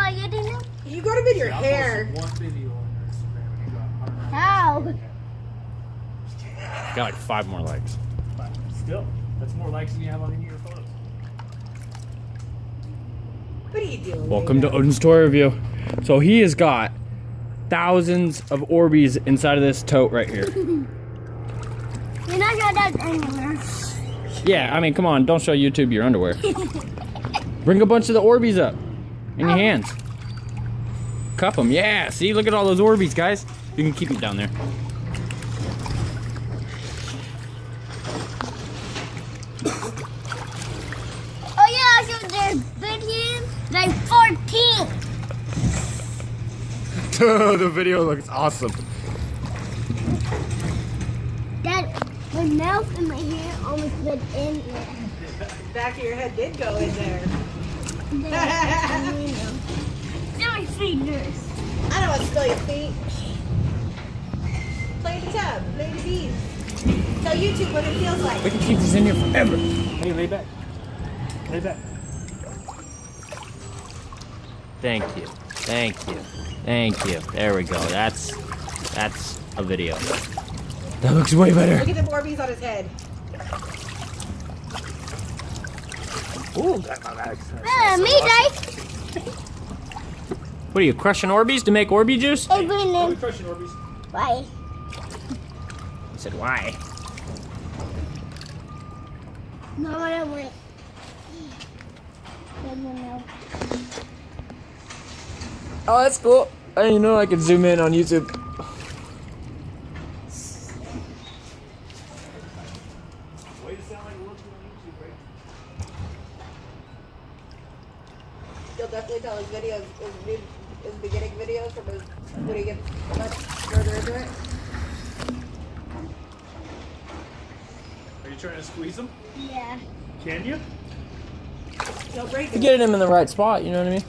I getting them? You got them in your hair. One video on your Instagram and you got 100. How? Got like 5 more likes. But still, that's more likes than you have on any of your photos. What are you doing? Welcome to Odin's toy review. So he has got thousands of orbees inside of this tote right here. You're not got that anywhere. Yeah, I mean, come on, don't show YouTube your underwear. Bring a bunch of the orbees up in your hands. Cup them, yeah. See, look at all those orbees, guys. You can keep them down there. Oh yeah, so there's been here like 14. The video looks awesome. That my mouth and my hair almost went in there. Back of your head did go in there. Now my fingers. I don't want to spill your feet. Play the tub. Play the bees. Tell YouTube what it feels like. We can keep these in here forever. Hey, lay back. Lay back. Thank you. Thank you. Thank you. There we go. That's a video. That looks way better. Look at the orbees on his head. Ooh, Me, guys. what are you, crushing orbees to make Orby juice? Hey, Brandon. We crushing Orbeez. Why? I said, why? No, I don't want. No. Oh, that's cool. I didn't know I could zoom in on YouTube. Way to sound like we're working on YouTube, right? You'll definitely tell his videos, his beginning videos from his, when he gets much further into it. Are you trying to squeeze them? Yeah. Can you? Don't break You it. get them in the right spot, you know what I mean?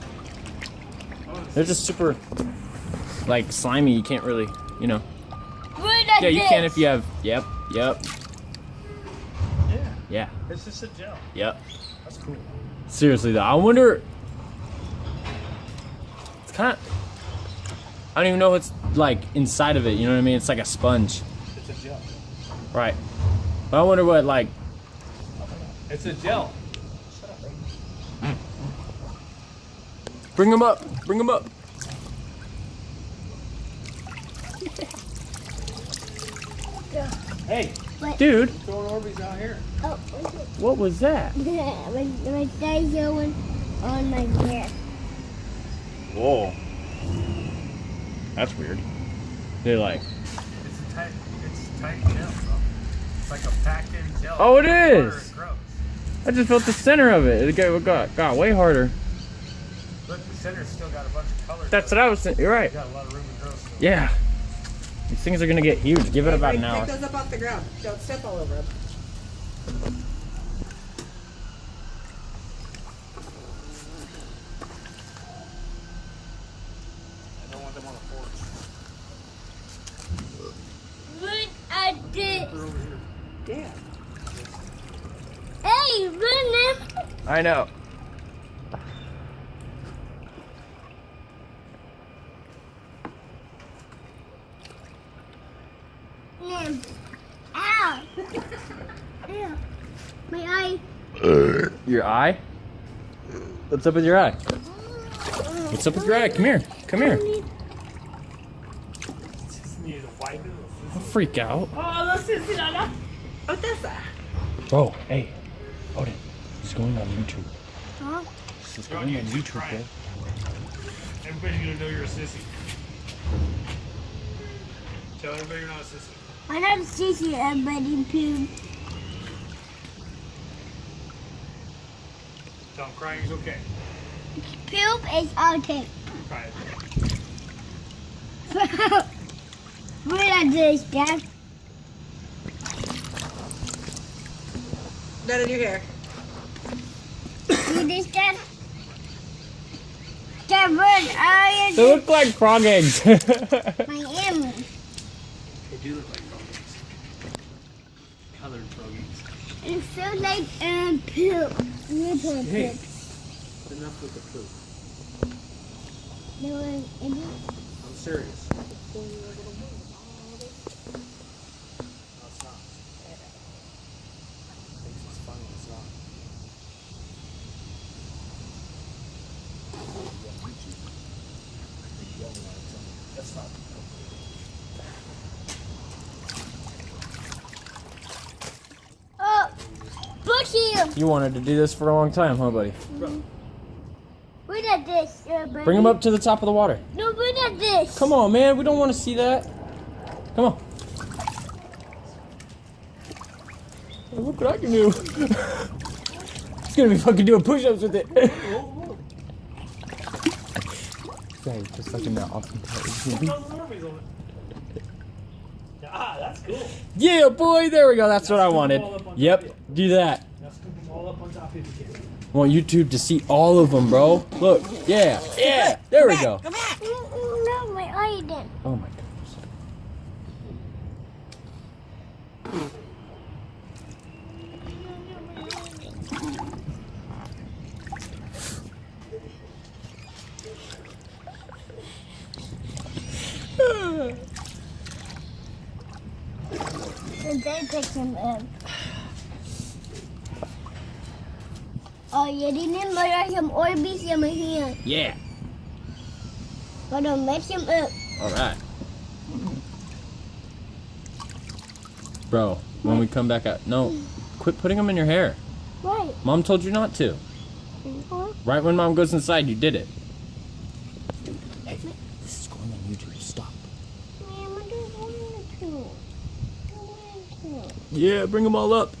Oh, They're just super, like, slimy. You can't really, you know. Like Yeah, you this. can if you have, yep. yeah. Yeah, It's just a gel. yep. That's cool. Seriously, though, I wonder, it's kind of, I don't even know what's, like, inside of it, you know what I mean? It's like a sponge. It's a gel. Right. But I wonder what, like, It's a gel. bring them up, bring them up. Hey, Dude, throwing Orbeez out here. Oh, what was that? my dad's going on my hair. Whoa. That's weird. They like, It's tight gel, bro. It's like a packed in gel. Oh, it Harder is. it grows. I just felt the center of it. It got way harder. Look, the center's still got a bunch of colors. That's what I was saying. You're right. Got a lot of room to grow still. Yeah. These things are gonna get huge. Give it about an hour. Pick those up off the ground. Don't step all over them. I don't want them on the porch. Look at this. They're over here. Yeah. Hey, Brandon. I know. Ow. Ew. My eye. Your eye? What's up with your eye? What's up with your eye? Come here. Come here. Just needed to wipe it. Don't freak out. What's that? Oh, hey. Odin. This is going on YouTube. Huh? This is going on YouTube, bro. Everybody's gonna know you're a sissy. Tell everybody you're not a sissy. I'm not sissy, everybody poop. Tell them crying is okay. Poop is okay. Cry. What is this, Dad? None in your hair. See this, Dad? Dad, what are you They look like frog eggs. My enemies. They do look like froggies. Colored froggies. It feels like poop. Little Hey. poop. Enough with the poop. I'm serious. No, it's not. Thinks it's funny, it's not. That's not. Oh, look here. You wanted to do this for a long time, huh, buddy? Look at this. Bring him up to the top of the water. No, look at this. Come on, man. We don't want to see that. Come on. Hey, look what I can do. It's gonna be fucking doing push-ups with it. Hey, just like in that awesome part. Ah, that's cool. Yeah, boy. There we go. That's what I wanted. Yep. Do that. Now scoop them all up on top if you can. I want YouTube to see all of them, bro. Look. Yeah. Yeah. There we go. No, my eye didn't. Oh my goodness. And then take him up. Oh, jadi ni macam orbees yang mahal. Yeah. Gotta mess him up. All right. Bro, when we come back out, no, quit putting them in your hair. Right. Mom told you not to. Right when Mom goes inside, you did it. Hey, this is going on YouTube. Stop. I don't want to. Yeah, bring them all up.